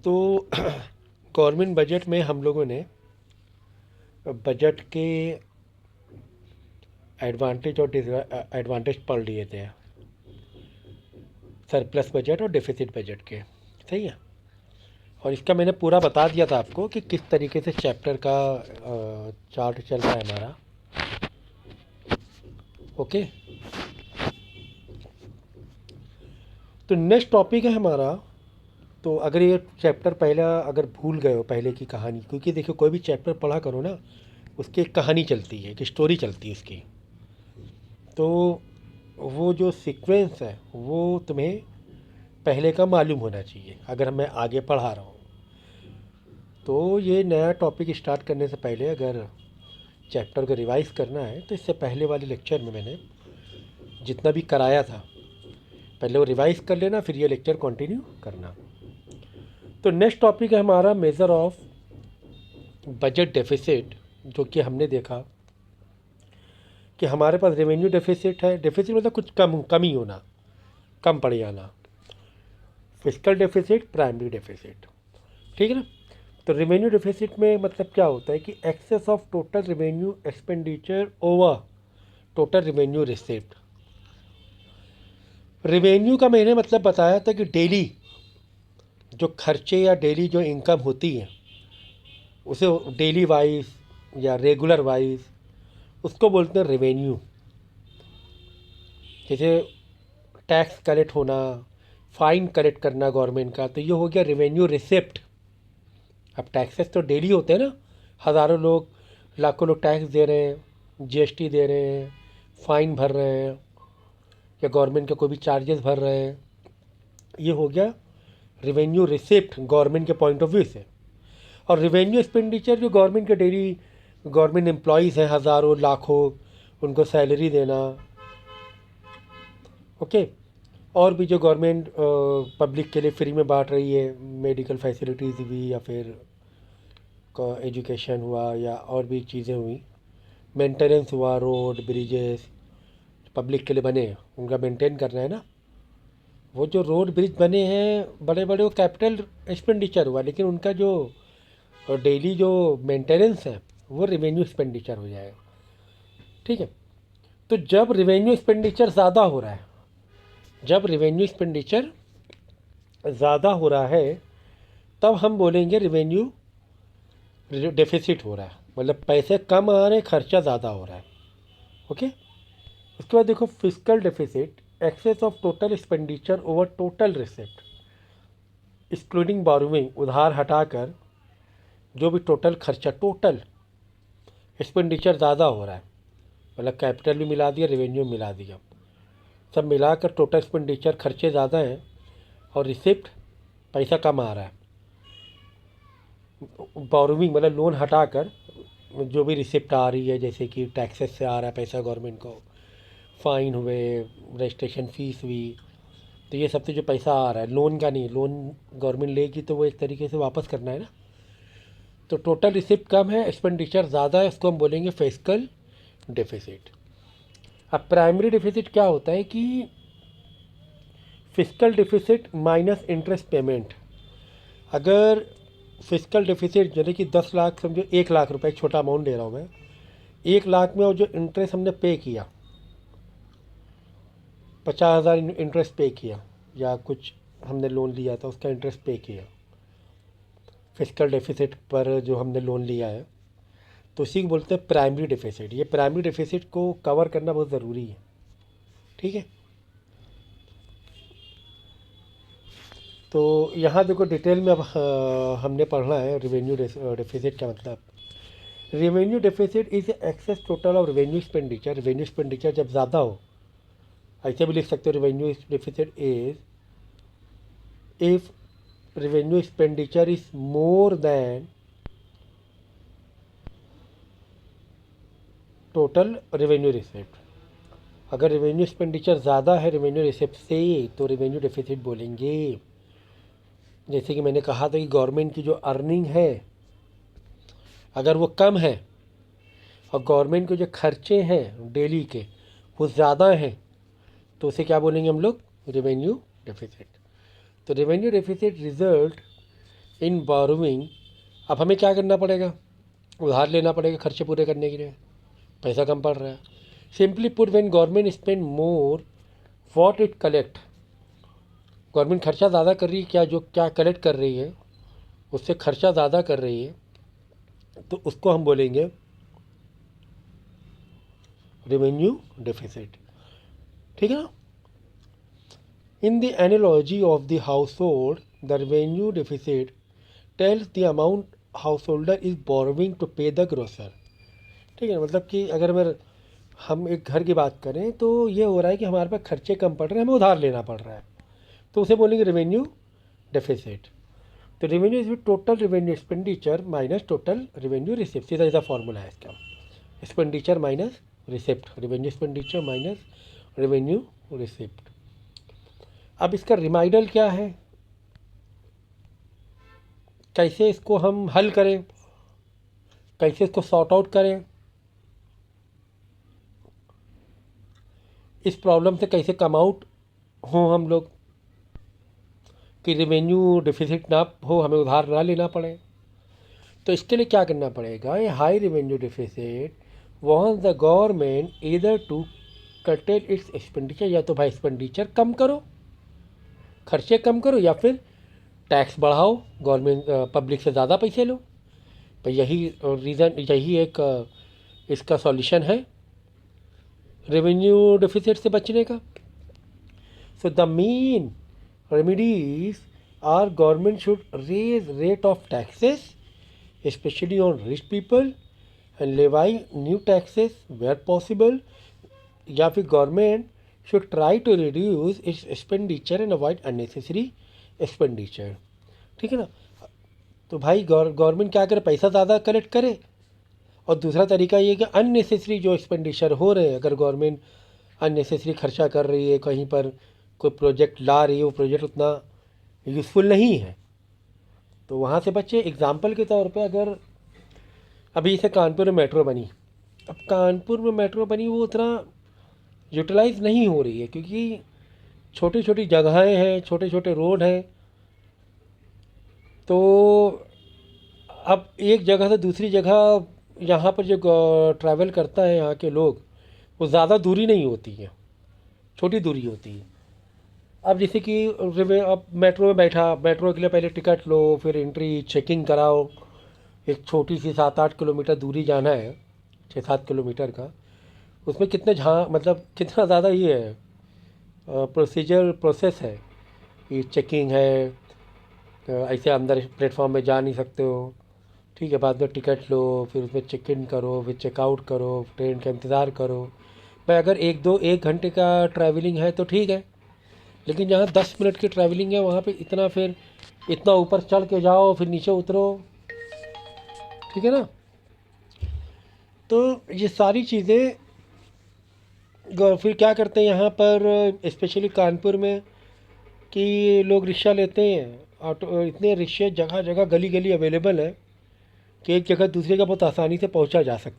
तो government budget में हम लोगों ने बजट के एडवांटेज और एडवांटेज पढ़ लिए थे, सरप्लस बजट और डेफिसिट बजट के। सही है। और इसका मैंने पूरा बता दिया था आपको कि किस तरीके से चैप्टर का चार्ट चल रहा है हमारा। ओके। तो नेक्स्ट टॉपिक है हमारा। तो अगर ये चैप्टर पहला अगर भूल गए हो पहले की कहानी, क्योंकि देखिए कोई भी चैप्टर पढ़ा करो ना, उसकी एक कहानी चलती है, एक स्टोरी चलती है उसकी। तो वो जो सीक्वेंस है वो तुम्हें पहले का मालूम होना चाहिए अगर मैं आगे पढ़ा रहा हूँ। तो ये नया टॉपिक स्टार्ट करने से पहले अगर चैप्टर को रिवाइज करना है तो इससे पहले वाले लेक्चर में मैंने जितना भी कराया था पहले वो रिवाइज कर लेना, फिर ये लेक्चर कंटिन्यू करना। तो नेक्स्ट टॉपिक है हमारा मेज़र ऑफ बजट डेफिसिट, जो कि हमने देखा कि हमारे पास रेवेन्यू डेफिसिट है। डेफिसिट मतलब कुछ कमी होना, कम पड़ जाना। Physical deficit, primary deficit. ठीक है ना। तो रेवेन्यू डेफिसिट में मतलब क्या होता है कि excess of total revenue expenditure over total revenue receipt. Revenue का मैंने मतलब बताया था कि डेली जो खर्चे या डेली जो इनकम होती है उसे डेली वाइज या रेगुलर वाइज उसको बोलते हैं रेवेन्यू। जैसे टैक्स कलेक्ट होना, फ़ाइन कलेक्ट करना गवर्नमेंट का, तो ये हो गया रेवेन्यू रिसिप्ट। अब टैक्सेस तो डेली होते हैं ना, हज़ारों लोग, लाखों लोग टैक्स दे रहे हैं, जीएसटी दे रहे हैं, फ़ाइन भर रहे हैं, या गवर्नमेंट के कोई भी चार्जेस भर रहे हैं। ये हो गया रेवेन्यू रिसिप्ट गवर्नमेंट के पॉइंट ऑफ व्यू से। और रेवेन्यू एक्सपेंडिचर जो गवर्नमेंट के डेली गवर्नमेंट एम्प्लॉयज़ हैं हज़ारों लाखों, उनको सैलरी देना। ओके। और भी जो गवर्नमेंट पब्लिक के लिए फ्री में बांट रही है, मेडिकल फैसिलिटीज़ भी, या फिर एजुकेशन हुआ, या और भी चीज़ें हुई, मेंटेनेंस हुआ, रोड ब्रिजेस पब्लिक के लिए बने हैं, उनका मेंटेन करना है ना। वो जो रोड ब्रिज बने हैं बड़े बड़े, वो कैपिटल एक्सपेंडिचर हुआ, लेकिन उनका जो डेली जो मेंटेनेंस है वो रेवेन्यू एक्सपेंडिचर हो जाएगा। ठीक है। तो जब रेवेन्यू एक्सपेंडिचर ज़्यादा हो रहा है, जब रेवेन्यू एक्सपेंडिचर ज़्यादा हो रहा है तब हम बोलेंगे रेवेन्यू डेफिसिट हो रहा है, मतलब पैसे कम आ रहे हैं, खर्चा ज़्यादा हो रहा है। ओके। उसके बाद देखो fiscal deficit, excess of total expenditure over total receipt excluding borrowing, उधार हटाकर जो भी टोटल खर्चा, टोटल एक्सपेंडिचर ज़्यादा हो रहा है, मतलब कैपिटल भी मिला दिया, रेवेन्यू मिला दिया, सब मिलाकर टोटल एक्सपेंडिचर खर्चे ज़्यादा हैं और रिसिप्ट पैसा कम आ रहा है। बोरोइंग मतलब लोन हटाकर जो भी रिसिप्ट आ रही है, जैसे कि टैक्सेस से आ रहा है पैसा गवर्नमेंट को, फ़ाइन हुए, रजिस्ट्रेशन फ़ीस हुई, तो ये सब से जो पैसा आ रहा है, लोन का नहीं, लोन गवर्नमेंट लेगी तो वो एक तरीके से वापस करना है ना। तो टोटल रिसिप्ट कम है, एक्सपेंडिचर ज़्यादा है, इसको हम बोलेंगे फिजिकल डेफिसिट। अब प्राइमरी डेफिसिट क्या होता है कि physical deficit minus interest payment. अगर फिजिकल डेफिसिट जैसे कि 10 लाख, समझो 1 लाख रुपए, एक छोटा अमाउंट ले रहा हूँ मैं, 1 लाख में, और जो इंटरेस्ट हमने पे किया, 50,000 इंटरेस्ट पे किया, या कुछ हमने लोन लिया था उसका इंटरेस्ट पे किया फिजिकल डेफिसिट पर जो हमने लोन लिया है, तो इसी को बोलते हैं प्राइमरी डेफिसिट। ये प्राइमरी डेफिसिट को कवर करना बहुत ज़रूरी है। ठीक है। तो यहाँ देखो डिटेल में अब हमने पढ़ना है रेवेन्यू डेफिसिट का मतलब। Revenue deficit is excess total of revenue expenditure. Revenue expenditure जब ज़्यादा हो, ऐसे भी लिख सकते हो, revenue deficit is if revenue expenditure is more than total revenue receipt. अगर रेवेन्यू एक्सपेंडिचर ज़्यादा है रेवेन्यू रिसिप्ट से तो रेवेन्यू डेफिसिट बोलेंगे। जैसे कि मैंने कहा था कि गवर्नमेंट की जो अर्निंग है अगर वो कम है और गवर्नमेंट के जो खर्चे हैं डेली के वो ज़्यादा हैं, तो उसे क्या बोलेंगे हम लोग, रेवेन्यू डेफिसिट। तो revenue deficit result in borrowing, अब हमें क्या करना पड़ेगा, उधार लेना पड़ेगा खर्चे पूरे करने के लिए, पैसा कम पड़ रहा है। Simply put, when government spend more what it collect, government खर्चा ज़्यादा कर रही है, क्या कलेक्ट कर रही है उससे खर्चा ज़्यादा कर रही है, तो उसको हम बोलेंगे रेवेन्यू डेफिसिट। ठीक है ना। In the analogy of the household, the revenue deficit tells the amount householder is borrowing to pay the grocer. ठीक है, मतलब कि अगर हम एक घर की बात करें तो ये हो रहा है कि हमारे पास खर्चे कम पड़ रहे हैं, हमें उधार लेना पड़ रहा है, तो उसे बोलेंगे रेवेन्यू डेफिसिट। तो revenue is total revenue expenditure minus total revenue receipt, सीधा सीधा फॉर्मूला है इसका, expenditure minus receipt, revenue expenditure minus revenue receipt. अब इसका रिमाइंडर क्या है, कैसे इसको हम हल करें, कैसे इसको सॉर्ट आउट करें, इस प्रॉब्लम से कैसे कम आउट हो हम लोग कि रेवेन्यू डिफिसिट ना हो, हमें उधार ना लेना पड़े। तो इसके लिए क्या करना पड़ेगा, ये high revenue deficit wants the government इधर टू कर्टेल इट्स एक्सपेंडिचर, या तो भाई एक्सपेंडिचर कम करो, खर्चे कम करो, या फिर टैक्स बढ़ाओ, गवर्नमेंट पब्लिक से ज़्यादा पैसे लो। तो यही रीज़न, यही एक इसका सॉल्यूशन है रेवेन्यू डिफिसिट से बचने का। So the main remedies are government should raise rate of taxes especially on rich people and levy new taxes where possible, या फिर government should try to reduce its expenditure and avoid unnecessary expenditure. ठीक है ना। तो भाई government क्या करे, पैसा ज़्यादा कलेक्ट करे, और दूसरा तरीका ये कि अननेसेसरी जो एक्सपेंडिचर हो रहे हैं, अगर गवर्नमेंट अननेसेसरी खर्चा कर रही है, कहीं पर कोई प्रोजेक्ट ला रही है, वो प्रोजेक्ट उतना यूज़फुल नहीं है, तो वहाँ से बचे। एग्ज़ाम्पल के तौर पे अगर अभी जैसे कानपुर में मेट्रो बनी, अब कानपुर में मेट्रो बनी वो उतना यूटिलाइज नहीं हो रही है, क्योंकि छोटी छोटी जगहें हैं, छोटे छोटे रोड हैं, तो अब एक जगह से दूसरी जगह यहाँ पर जो ट्रैवल करता है यहाँ के लोग, वो ज़्यादा दूरी नहीं होती है, छोटी दूरी होती है। अब जैसे कि अब मेट्रो में बैठा, मेट्रो के लिए पहले टिकट लो, फिर एंट्री चेकिंग कराओ, एक छोटी सी 7-8 किलोमीटर दूरी जाना है, 6-7 किलोमीटर का, उसमें कितने मतलब कितना ज़्यादा ये है प्रोसेस है, ये चेकिंग है, ऐसे अंदर प्लेटफॉर्म में जा नहीं सकते हो। ठीक है, बाद में टिकट लो, फिर उसमें चेक इन करो, फिर चेकआउट करो, ट्रेन का इंतज़ार करो। भाई अगर 1 घंटे का ट्रैवलिंग है तो ठीक है, लेकिन जहाँ 10 मिनट की ट्रैवलिंग है वहाँ पे इतना, फिर इतना ऊपर चढ़ के जाओ, फिर नीचे उतरो। ठीक है ना। तो ये सारी चीज़ें फिर क्या करते हैं यहाँ पर, स्पेशली कानपुर में, कि लोग रिक्शा लेते हैं, ऑटो, इतने रिक्शे जगह जगह गली गली अवेलेबल है कि एक जगह दूसरी जगह बहुत आसानी से पहुँचा जा सकता है।